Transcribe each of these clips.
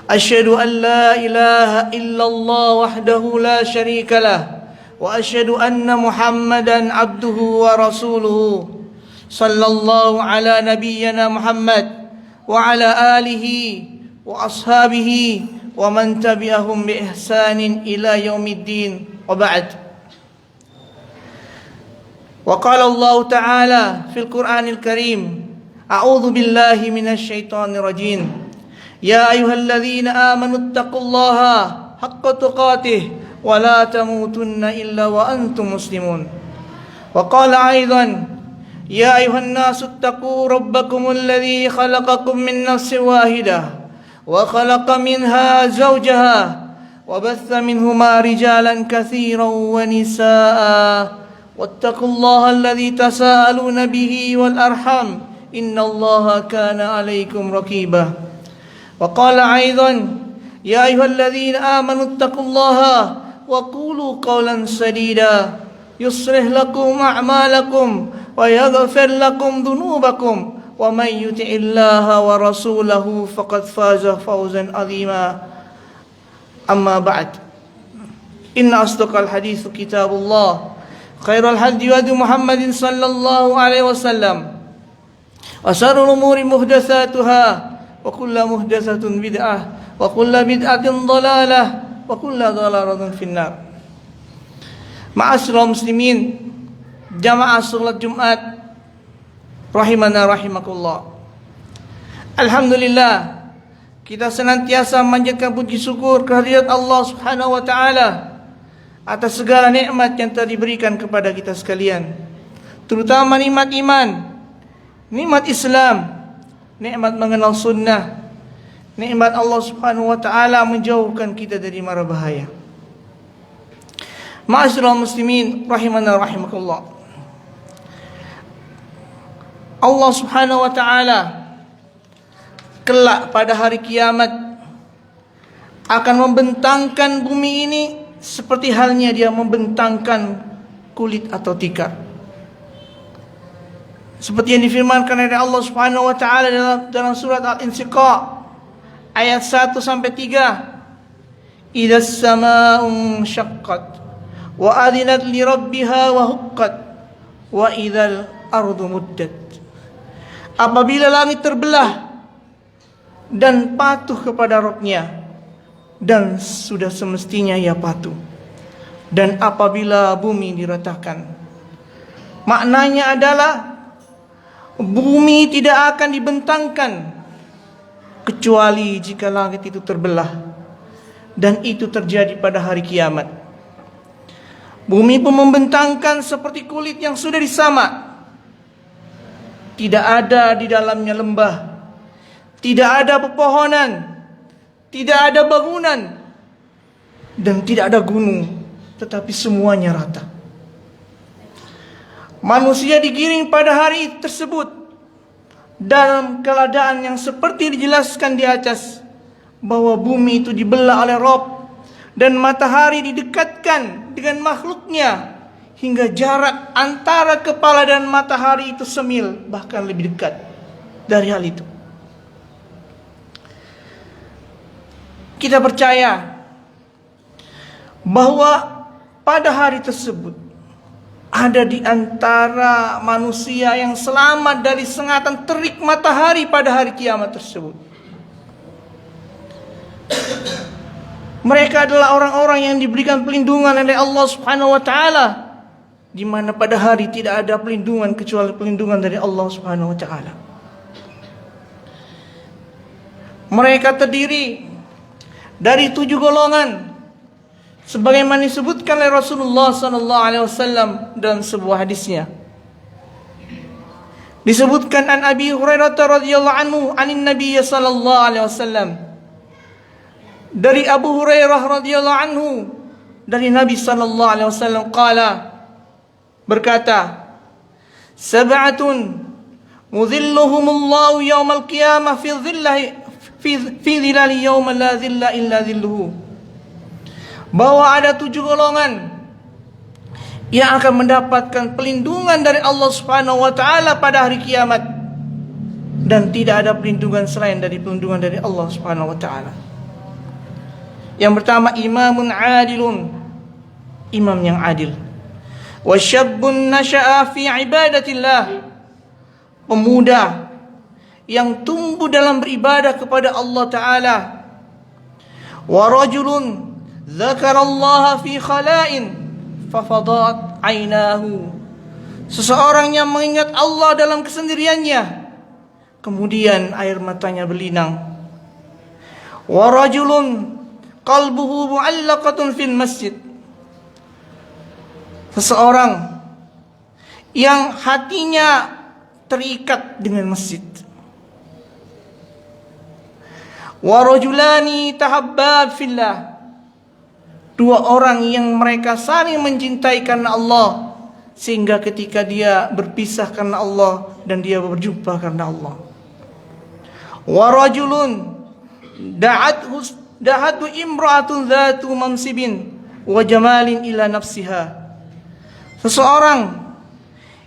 أشهد أن لا إله إلا الله وحده لا شريك له وأشهد أن محمدا عبده ورسوله صلى الله على نبينا محمد وعلى آله وأصحابه ومن تبعهم بإحسان إلى يوم الدين وبعد. وقال الله تعالى في القرآن الكريم: أعوذ بالله من الشيطان الرجيم. يا أيها الذين آمنوا اتقوا الله حق تقاته ولا تموتن إلا وأنتم مسلمون. وقال أيضا: يا أيها الناس اتقوا ربكم الذي خلقكم من نفس واحدة وخلق منها زوجها وبث منهما رجالا كثيرا ونساء واتقوا الله الذي تساءلون به والأرحام إن الله كان عليكم رقيبا. وقال أيضا: يا أيها الذين آمنوا اتقوا الله وقولوا قولا سديدا يصلح لكم أعمالكم ويغفر لكم ذنوبكم ومن يطع الله ورسوله فقد فاز فوزا عظيما. أما بعد، إن أصدق الحديث كتاب الله خير الهدي هدي محمد صلى الله عليه وسلم وشر الأمور محدثاتها وكل محدثة بدعة وكل بدعة ضلالة وكل ضلالة في النار. Ma'asyiral muslimin, jamaah salat Jumat rahimana rahimakumullah. Alhamdulillah, kita senantiasa memanjatkan puji syukur kehadirat Allah Subhanahu wa taala atas segala nikmat yang telah diberikan kepada kita sekalian, terutama nikmat iman, nikmat Islam, nikmat mengenal sunnah, nikmat Allah Subhanahu wa taala menjauhkan kita dari mara bahaya. Ma'asyiral muslimin rahimana rahimakumullah. Allah Subhanahu wa taala kelak pada hari kiamat akan membentangkan bumi ini seperti halnya dia membentangkan kulit atau tikar. Seperti yang difirmankan oleh Allah Subhanahu wa taala dalam surat Al-Insyiqaq ayat 1 sampai 3. Idzas samaa'u syaqqat wa adzinat li rabbiha wa huqqat wa idzal ardu muddat. Apabila langit terbelah dan patuh kepada Rabb-Nya, dan sudah semestinya ia patuh, dan apabila bumi diratakan. Maknanya adalah bumi tidak akan dibentangkan kecuali jika langit itu terbelah, dan itu terjadi pada hari kiamat. Bumi pun membentangkan seperti kulit yang sudah disamak. Tidak ada di dalamnya lembah, tidak ada pepohonan, tidak ada bangunan, dan tidak ada gunung, tetapi semuanya rata. Manusia digiring pada hari tersebut dalam keadaan yang seperti dijelaskan di atas, bahwa bumi itu dibelah oleh Rabb dan matahari didekatkan dengan makhluknya hingga jarak antara kepala dan matahari itu semil, bahkan lebih dekat dari hal itu. Kita percaya bahwa pada hari tersebut ada di antara manusia yang selamat dari sengatan terik matahari pada hari kiamat tersebut. Mereka adalah orang-orang yang diberikan pelindungan oleh Allah Subhanahu wa taala, di mana pada hari tidak ada pelindungan kecuali pelindungan dari Allah Subhanahu wa taala. Mereka terdiri dari 7 golongan, sebagaimana disebutkan oleh Rasulullah sallallahu alaihi wasallam dalam sebuah hadisnya. Disebutkan an Abi Hurairah radhiyallahu anhu anin Nabi sallallahu alaihi wasallam, dari Abu Hurairah radhiyallahu anhu dari Nabi sallallahu alaihi wasallam berkata, sab'atun mudhilluhumullahu yaumal qiyamah fi dhillali yauma la dhilla illa dhilluhu. Bahwa ada 7 golongan yang akan mendapatkan pelindungan dari Allah Subhanahu wa taala pada hari kiamat, dan tidak ada perlindungan selain dari perlindungan dari Allah Subhanahu wa taala. Yang pertama, imamun adilun, imam yang adil. Wa syabbun nasha'a fi ibadatillah, pemuda yang tumbuh dalam beribadah kepada Allah taala. Wa rajulun dzakarallaha fi khala'in fafadat 'ainahu, seseorang yang mengingat Allah dalam kesendiriannya, kemudian air matanya berlinang. Wa rajulun qalbuhu mu'allaqatun fil masjid, seseorang yang hatinya terikat dengan masjid. Wa rajulani tahabba fillah, dua orang yang mereka saling mencintai karena Allah, sehingga ketika dia berpisah karena Allah dan dia berjumpa karena Allah. Wa rajulun da'athu imra'atun dhatu mansibin wa jamalin ila nafsiha, seseorang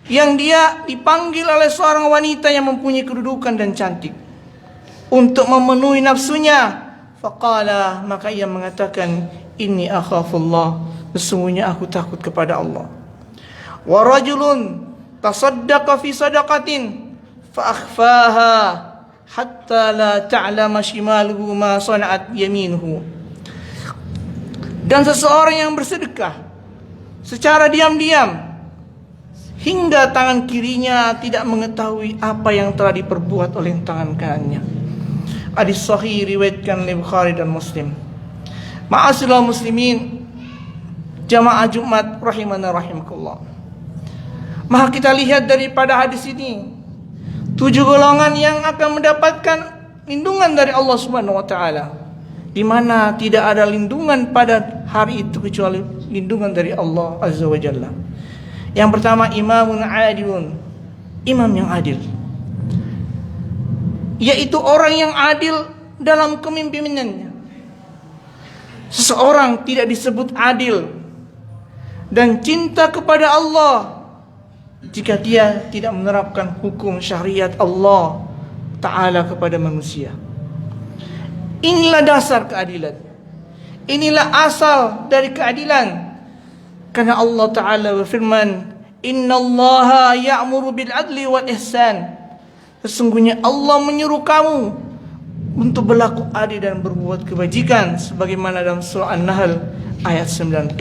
yang dia dipanggil oleh seorang wanita yang mempunyai kedudukan dan cantik untuk memenuhi nafsunya. Faqala, maka ia mengatakan, inni akhafullah, sesungguhnya aku takut kepada Allah. Wa rajulun tasaddaqa fi sadaqatin fa akhfaha hatta la ta'lama shimaluhu ma sana'at yaminuhu, dan seseorang yang bersedekah secara diam-diam hingga tangan kirinya tidak mengetahui apa yang telah diperbuat oleh tangan kanannya. Hadis sahih riwayatkan oleh Bukhari dan Muslim. Ma'asyiral muslimin, jamaah Jumat rahimana rahimakumullah. Maka kita lihat daripada hadis ini 7 golongan yang akan mendapatkan lindungan dari Allah Subhanahu wa taala, di mana tidak ada lindungan pada hari itu kecuali lindungan dari Allah Azza wa Jalla. Yang pertama, imamun adilun, imam yang adil, yaitu orang yang adil dalam kepemimpinannya. Seseorang tidak disebut adil dan cinta kepada Allah jika dia tidak menerapkan hukum syariat Allah Ta'ala kepada manusia. Inilah dasar keadilan, inilah asal dari keadilan. Karena Allah Ta'ala berfirman, innallaha ya'muru bil adli wal ihsan, sesungguhnya Allah menyuruh kamu untuk berlaku adil dan berbuat kebajikan, sebagaimana dalam surah An-Nahl ayat 90.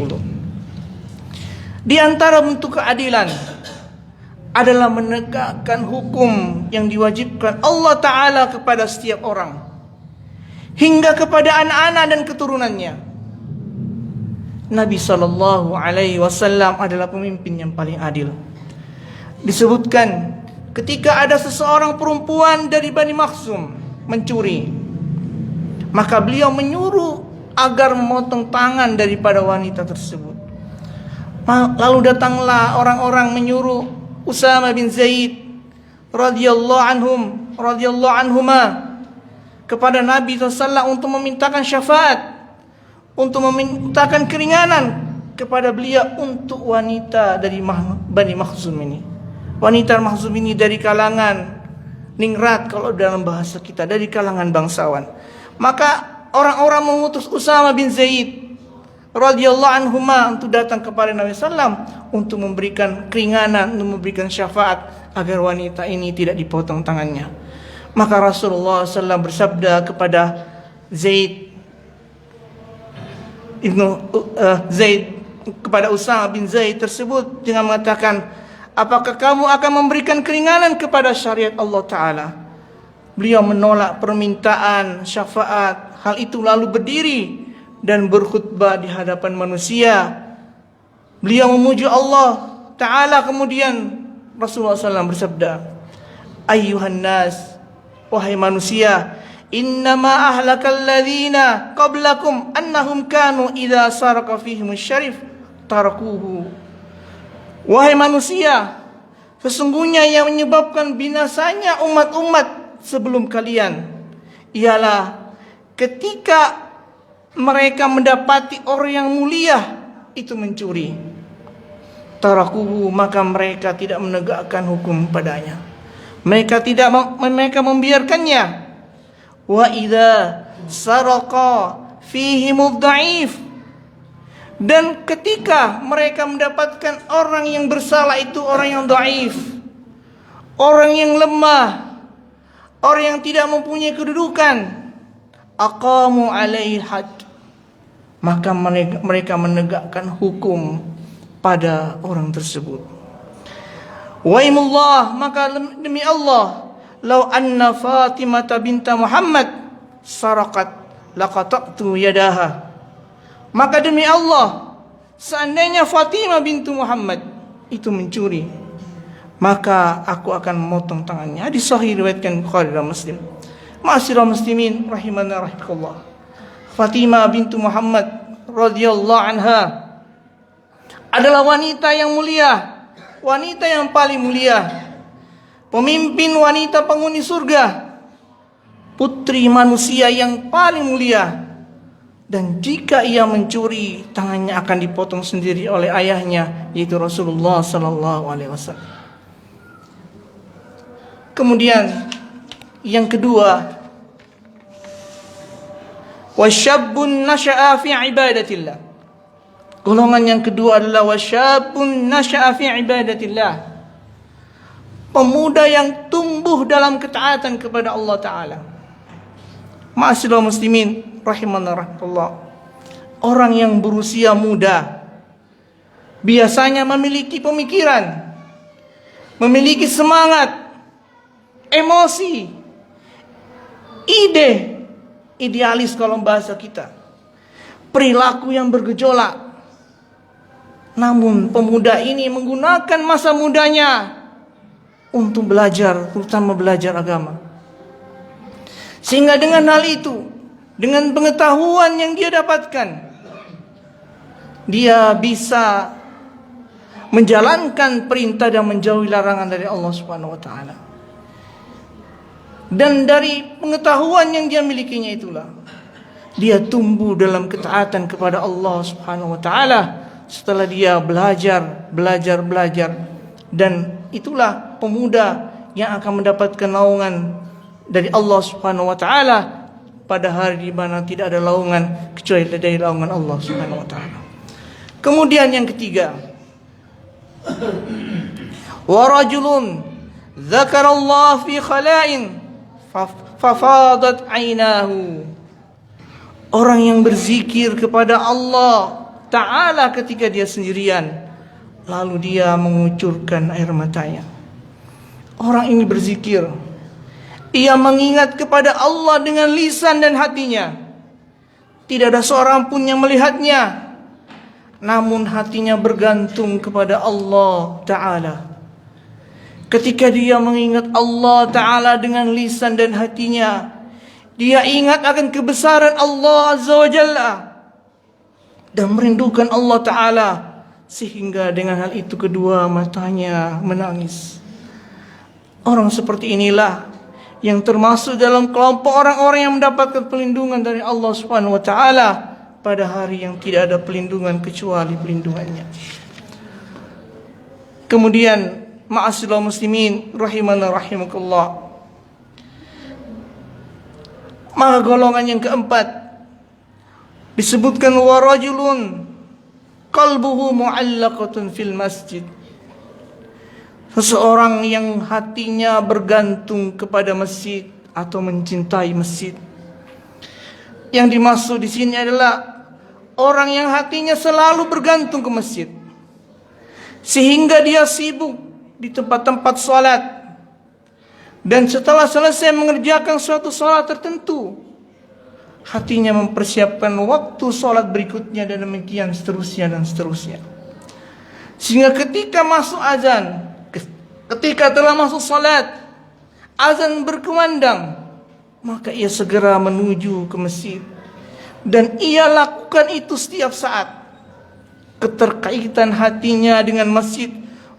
Di antara bentuk keadilan adalah menegakkan hukum yang diwajibkan Allah Ta'ala kepada setiap orang, hingga kepada anak-anak dan keturunannya. Nabi SAW adalah pemimpin yang paling adil. Disebutkan ketika ada seseorang perempuan dari Bani Makhzum mencuri, maka beliau menyuruh agar memotong tangan daripada wanita tersebut. Lalu datanglah orang-orang menyuruh Usama bin Zaid radhiyallahu anhuma kepada Nabi SAW untuk memintakan syafaat, untuk memintakan keringanan kepada beliau untuk wanita dari Bani Makhzum ini. Wanita Makhzum ini dari kalangan ningrat, kalau dalam bahasa kita dari kalangan bangsawan. Maka orang-orang mengutus Usama bin Zaid radhiyallahu anhuma untuk datang kepada Nabi SAW untuk memberikan keringanan, untuk memberikan syafaat agar wanita ini tidak dipotong tangannya. Maka Rasulullah SAW bersabda kepada kepada Usama bin Zaid tersebut dengan mengatakan, apakah kamu akan memberikan keringanan kepada syariat Allah Ta'ala? Beliau menolak permintaan syafaat hal itu, lalu berdiri dan berkhutbah di hadapan manusia. Beliau memuji Allah Ta'ala. Kemudian Rasulullah SAW bersabda, ayyuhan nas, wahai manusia, innama ahlakal ladzina qablakum annahum kanu idza saraka fihim syarif tarakuhu. Wahai manusia, sesungguhnya yang menyebabkan binasanya umat-umat sebelum kalian ialah ketika mereka mendapati orang yang mulia itu mencuri, tarakuhu, maka mereka tidak menegakkan hukum padanya. Mereka membiarkannya. Wa idza saraqa fihimud dhaif. Dan ketika mereka mendapatkan orang yang bersalah itu orang yang dhaif, orang yang lemah, orang yang tidak mempunyai kedudukan, aqamu alaihi had, maka mereka menegakkan hukum pada orang tersebut. Waimullah, maka demi Allah, lau anna Fatimah binta Muhammad sarakat laqata'tu yadaha. Maka demi Allah, seandainya Fatimah bintu Muhammad itu mencuri, maka aku akan memotong tangannya. Hadis sahih riwayatkan Bukhari dan Muslim. Ma'asyiral muslimin rahimani rahimakumullah. Fatimah bintu Muhammad radhiyallahu anha adalah wanita yang mulia, wanita yang paling mulia, pemimpin wanita penghuni surga, putri manusia yang paling mulia. Dan jika ia mencuri, tangannya akan dipotong sendiri oleh ayahnya, yaitu Rasulullah sallallahu alaihi wasallam. Kemudian yang kedua, wasyabun nasya'a fi ibadatillah. Golongan yang kedua adalah wasyabun nasya'a fi ibadatillah. Pemuda yang tumbuh dalam ketaatan kepada Allah Ta'ala. Ma'asyiral muslimin rahimahullah. Orang yang berusia muda biasanya memiliki pemikiran, memiliki semangat, emosi, ide, idealis kalau bahasa kita, perilaku yang bergejolak. Namun pemuda ini menggunakan masa mudanya untuk belajar, terutama belajar agama. Sehingga dengan hal itu, dengan pengetahuan yang dia dapatkan, dia bisa menjalankan perintah dan menjauhi larangan dari Allah Subhanahu wa taala. Dan dari pengetahuan yang dia milikinya itulah dia tumbuh dalam ketaatan kepada Allah Subhanahu wa taala setelah dia belajar, dan itulah pemuda yang akan mendapatkan naungan dari Allah Subhanahu wa taala pada hari di mana tidak ada naungan kecuali dari naungan Allah Subhanahu wa taala. Kemudian yang ketiga, wa rajulun dzakarallahu fi khala'in fafadat 'ainahu. Orang yang berzikir kepada Allah Ta'ala ketika dia sendirian, lalu dia mengucurkan air matanya. Orang ini berzikir, ia mengingat kepada Allah dengan lisan dan hatinya. Tidak ada seorang pun yang melihatnya, namun hatinya bergantung kepada Allah Ta'ala. Ketika dia mengingat Allah Ta'ala dengan lisan dan hatinya, dia ingat akan kebesaran Allah Azza wa Jalla dan merindukan Allah Ta'ala, sehingga dengan hal itu kedua matanya menangis. Orang seperti inilah yang termasuk dalam kelompok orang-orang yang mendapatkan pelindungan dari Allah Subhanahu wa taala pada hari yang tidak ada pelindungan kecuali pelindungannya. Kemudian ma'asyiral muslimin rahimana rahimakumullah, maka golongan yang keempat disebutkan wa rajulun qalbuhu mu'allaqatun fil masjid. Seseorang yang hatinya bergantung kepada masjid atau mencintai masjid. Yang dimaksud di sini adalah orang yang hatinya selalu bergantung ke masjid, sehingga dia sibuk di tempat-tempat salat, dan setelah selesai mengerjakan suatu salat tertentu, hatinya mempersiapkan waktu salat berikutnya, dan demikian seterusnya dan seterusnya. Sehingga ketika masuk azan, ketika telah masuk salat, azan berkumandang, maka ia segera menuju ke masjid. Dan ia lakukan itu setiap saat. Keterkaitan hatinya dengan masjid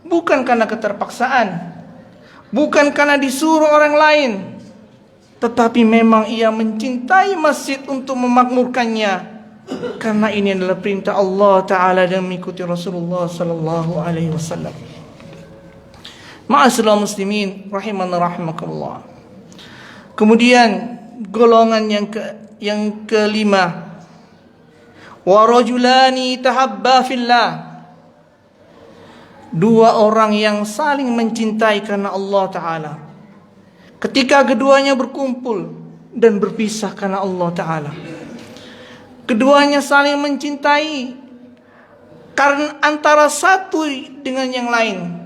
bukan karena keterpaksaan, bukan karena disuruh orang lain, tetapi memang ia mencintai masjid untuk memakmurkannya, karena ini adalah perintah Allah Ta'ala dan mengikuti Rasulullah Sallallahu Alaihi Wasallam. Ma'asyiral muslimin rahimana rahimakumullah. Kemudian golongan yang kelima, wa rajulani tahabba fillah. Dua orang yang saling mencintai karena Allah Ta'ala. Ketika keduanya berkumpul dan berpisah karena Allah Ta'ala, keduanya saling mencintai karena antara satu dengan yang lain,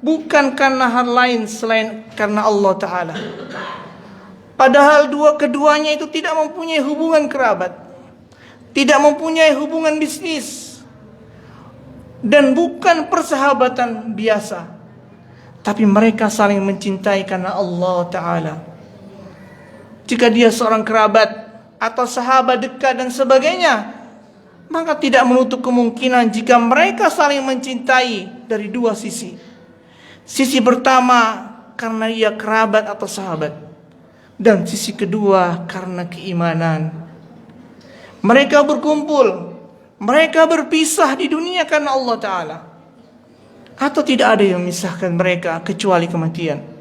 bukan karena hal lain selain karena Allah Ta'ala. Padahal keduanya itu tidak mempunyai hubungan kerabat, tidak mempunyai hubungan bisnis, dan bukan persahabatan biasa, tapi mereka saling mencintai karena Allah Ta'ala. Jika dia seorang kerabat atau sahabat dekat dan sebagainya, maka tidak menutup kemungkinan jika mereka saling mencintai dari dua sisi. Sisi pertama karena ia kerabat atau sahabat, dan sisi kedua karena keimanan. Mereka berkumpul, mereka berpisah di dunia karena Allah Ta'ala, atau tidak ada yang memisahkan mereka kecuali kematian.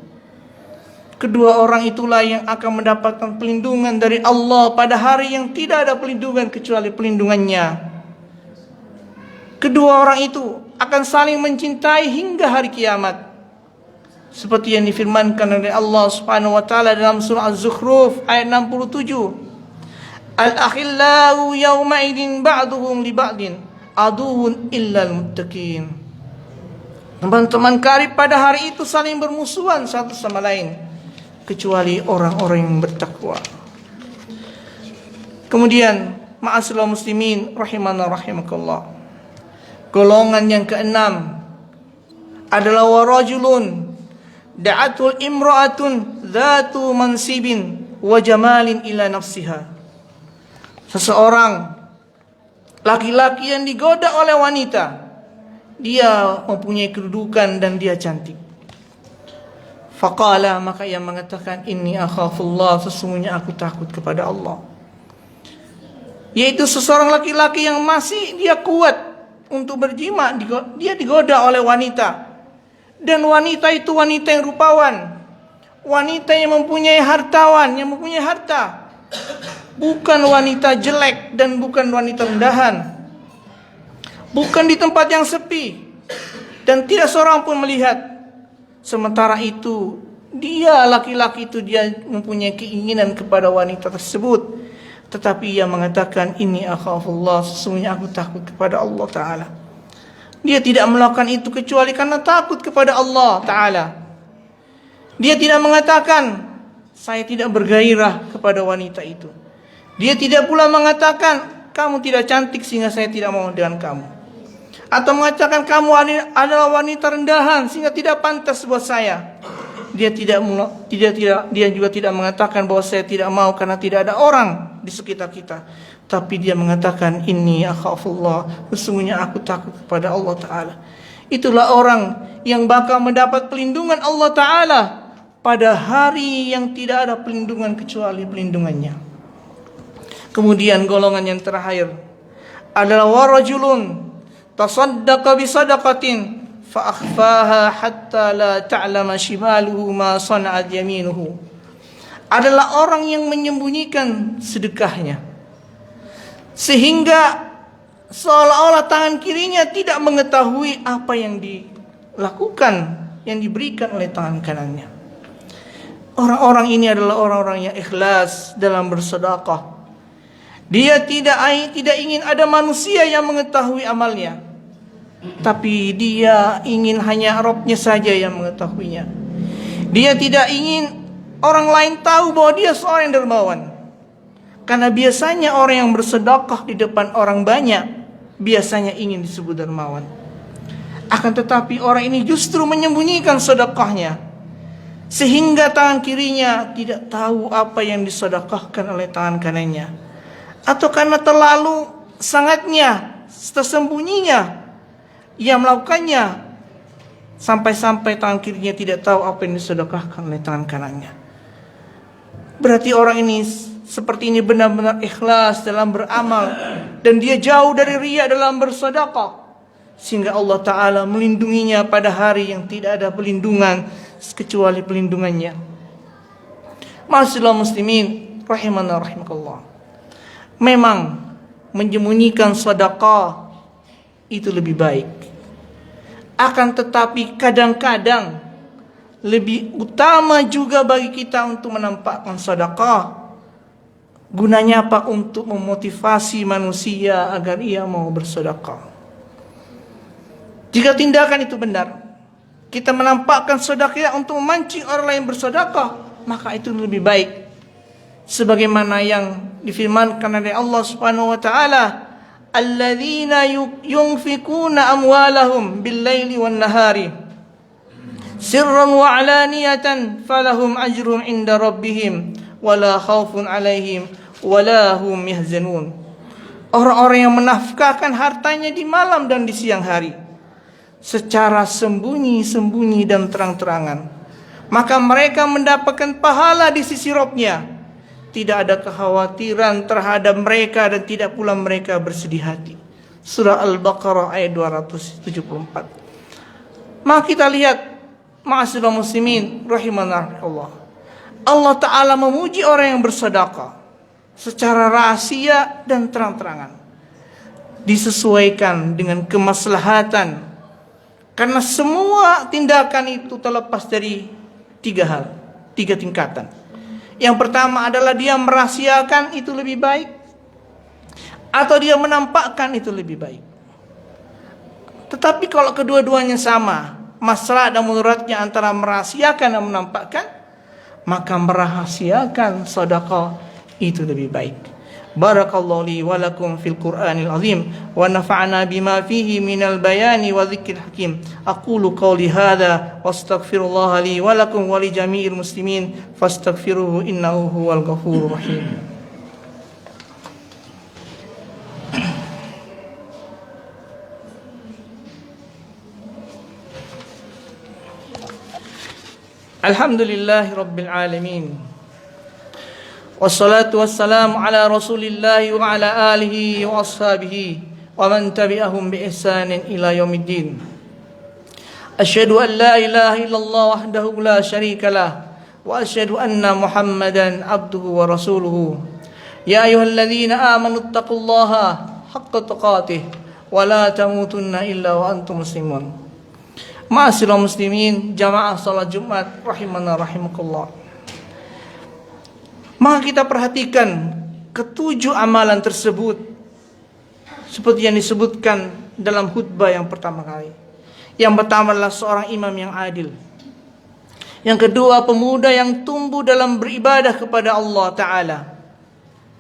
Kedua orang itulah yang akan mendapatkan pelindungan dari Allah pada hari yang tidak ada pelindungan kecuali pelindungannya. Kedua orang itu akan saling mencintai hingga hari kiamat, seperti yang difirmankan oleh Allah Subhanahu wa taala dalam surah Az-Zukhruf ayat 67. Al-akhillau yawma idin ba'duhum li ba'din aduwwun illal muttaqin. Teman-teman karib pada hari itu saling bermusuhan satu sama lain kecuali orang-orang yang bertakwa. Kemudian, ma'asyiral muslimin rahimana rahimakallah. Golongan yang keenam adalah warajulun da'atul imra'atun dhatu mansibin wa jamalin ila nafsiha. Seseorang laki-laki yang digoda oleh wanita, dia mempunyai kedudukan dan dia cantik. Faqala, maka ia mengatakan, inni akhafullah, sesungguhnya aku takut kepada Allah. Yaitu seseorang laki-laki yang masih dia kuat untuk berjima, dia digoda oleh wanita. Dan wanita itu wanita yang rupawan, wanita yang mempunyai hartawan, yang mempunyai harta, bukan wanita jelek dan bukan wanita rendahan, bukan di tempat yang sepi dan tidak seorang pun melihat. Sementara itu dia laki-laki itu dia mempunyai keinginan kepada wanita tersebut, tetapi ia mengatakan, inni akhafullah, sesungguhnya aku takut kepada Allah Ta'ala. Dia tidak melakukan itu kecuali karena takut kepada Allah Ta'ala. Dia tidak mengatakan, saya tidak bergairah kepada wanita itu. Dia tidak pula mengatakan, kamu tidak cantik sehingga saya tidak mau dengan kamu. Atau mengatakan, kamu adalah wanita rendahan sehingga tidak pantas buat saya. Dia juga tidak mengatakan bahwa saya tidak mau karena tidak ada orang di sekitar kita. Tapi dia mengatakan, inni akhafullah, sesungguhnya aku takut kepada Allah Ta'ala. Itulah orang yang bakal mendapat pelindungan Allah Ta'ala pada hari yang tidak ada pelindungan kecuali pelindungannya. Kemudian golongan yang terakhir adalah warajulun tasaddaqa bisadaqatin fa akhfaha hatta la ta'lama shimaluhu ma sana'at yaminuhu. Adalah orang yang menyembunyikan sedekahnya sehingga seolah-olah tangan kirinya tidak mengetahui apa yang dilakukan, yang diberikan oleh tangan kanannya. Orang-orang ini adalah orang-orang yang ikhlas dalam bersedekah. Dia tidak ingin ada manusia yang mengetahui amalnya, tapi dia ingin hanya Rabb-Nya saja yang mengetahuinya. Dia tidak ingin orang lain tahu bahwa dia seorang yang dermawan. Karena biasanya orang yang bersedekah di depan orang banyak biasanya ingin disebut dermawan. Akan tetapi orang ini justru menyembunyikan sedekahnya sehingga tangan kirinya tidak tahu apa yang disedekahkan oleh tangan kanannya. Atau karena terlalu sangatnya tersembunyinya ia melakukannya sampai-sampai tangan kirinya tidak tahu apa yang disedekahkan oleh tangan kanannya. Berarti orang ini seperti ini benar-benar ikhlas dalam beramal dan dia jauh dari riya dalam bersedekah. sehingga Allah Ta'ala melindunginya pada hari yang tidak ada pelindungan kecuali pelindungannya. Ma'asyiral muslimin rahimana rahimakallah. Memang menyembunyikan sedekah itu lebih baik. Akan tetapi kadang-kadang lebih utama juga bagi kita untuk menampakkan sedekah. Gunanya apa? Untuk memotivasi manusia agar ia mau bersedekah. Jika tindakan itu benar, kita menampakkan sedekah untuk memancing orang lain bersedekah, maka itu lebih baik. Sebagaimana yang difirmankan oleh Allah Subhanahu wa taala, alladzina yunfikuna amwalahum bil-laili wan-nahari sirran wa alaniyatan falahum ajrun 'inda rabbihim wala khaufun 'alaihim wala hum yahzanun. Orang-orang yang menafkahkan hartanya di malam dan di siang hari secara sembunyi-sembunyi dan terang-terangan, maka mereka mendapatkan pahala di sisi Rabb-Nya. Tidak ada kekhawatiran terhadap mereka dan tidak pula mereka bersedih hati. Surah Al-Baqarah ayat 274. Maka kita lihat, ma'asyiral muslimin rahimanallah, Allah Ta'ala memuji orang yang bersedekah secara rahasia dan terang-terangan, disesuaikan dengan kemaslahatan, karena semua tindakan itu terlepas dari tiga tingkatan. Yang pertama adalah dia merahasiakan, itu lebih baik, atau dia menampakkan, itu lebih baik. Tetapi kalau kedua-duanya sama masalah dan mudaratnya antara merahasiakan dan menampakkan, maka merahasiakan sedekah itu lebih baik. Barakallahu li wa lakum fil Qur'anil azim wa nafa'na bima fihi minal bayani wa dzikril hakim. Aqulu qawli hadza wastaghfirullaha li wa lakum wa li jami'il muslimin fastaghfiruhu innahu huwal ghafurur rahim. Alhamdulillahi rabbil alamin. Wassalatu wassalamu ala rasulillahi wa ala alihi wa ashabihi wa man tabi'ahum bi ihsanin ila yaumiddin. Asyhadu an la ilaha illallah wahdahu la syarika lah wa asyhadu anna Muhammadan abduhu wa rasuluhu. Ya ayyuhalladzina amanu taqullaha haqqa tuqatih wa la tamutunna illa wa antum muslimun. Ma'asyiral muslimin, jamaah salat Jumat rahimana rahimakumullah. Maka kita perhatikan ketujuh amalan tersebut seperti yang disebutkan dalam khutbah yang pertama kali. Yang pertama adalah seorang imam yang adil. Yang kedua, pemuda yang tumbuh dalam beribadah kepada Allah Ta'ala.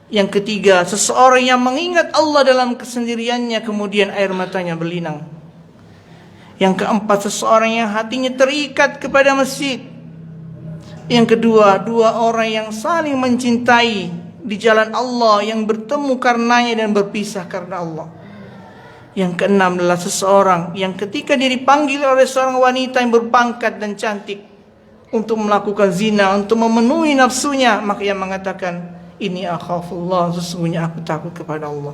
Yang ketiga, seseorang yang mengingat Allah dalam kesendiriannya kemudian air matanya berlinang. Yang keempat, seseorang yang hatinya terikat kepada masjid. Yang kedua, dua orang yang saling mencintai di jalan Allah, yang bertemu karenanya dan berpisah karena Allah. Yang keenam adalah seseorang yang ketika dia dipanggil oleh seorang wanita yang berpangkat dan cantik untuk melakukan zina, untuk memenuhi nafsunya, maka ia mengatakan, ini akhafullah, sesungguhnya aku takut kepada Allah.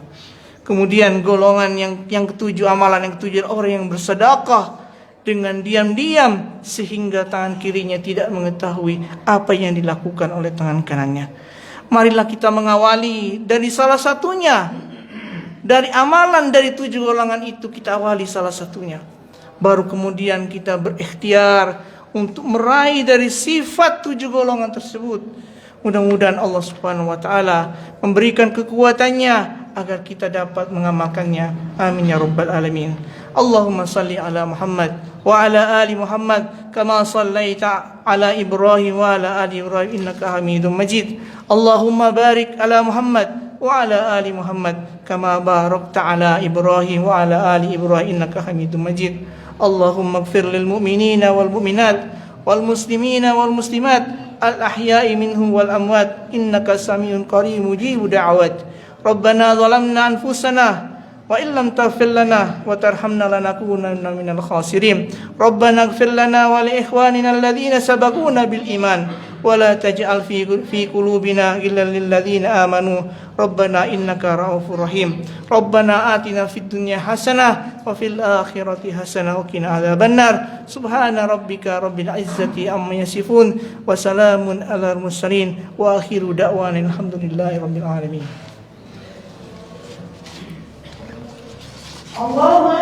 Kemudian golongan yang ketujuh, amalan yang ketujuh, orang yang bersedekah dengan diam-diam sehingga tangan kirinya tidak mengetahui apa yang dilakukan oleh tangan kanannya. Marilah kita mengawali dari salah satunya, dari amalan dari tujuh golongan itu kita awali salah satunya. Baru kemudian kita berikhtiar untuk meraih dari sifat tujuh golongan tersebut. Mudah-mudahan Allah Subhanahu wa taala memberikan kekuatannya agar kita dapat mengamalkannya. Amin ya rabbal alamin. Allahumma salli ala Muhammad wa ala ali Muhammad kama sallaita ala Ibrahim wa ala ali Ibrahim innaka Hamidum Majid. Allahumma barik ala Muhammad wa ala ali Muhammad kama barakta ala Ibrahim wa ala ali Ibrahim innaka Hamidum Majid. Allahumma ighfir lil mu'minina wal mu'minat wal muslimina wal muslimat al ahya'i minhum wal amwat innaka samiun qarib mujibud da'awat. Rabbana zalamna anfusana wa illam taghfir lana wa tarhamna lanakunanna minal khasirin. Rabbana ighfir lana wa li ikhwanina alladhina sabaquna bil iman ولا تجعل في قلوبنا غلا للذين آمنوا ربنا إنك رؤوف رحيم ربنا آتنا في الدنيا حسنة وفي الآخرة حسنة وقنا عذاب النار سبحان ربك رب العزة عما يصفون وسلام على المرسلين وآخر دعوانا الحمد لله رب العالمين. الله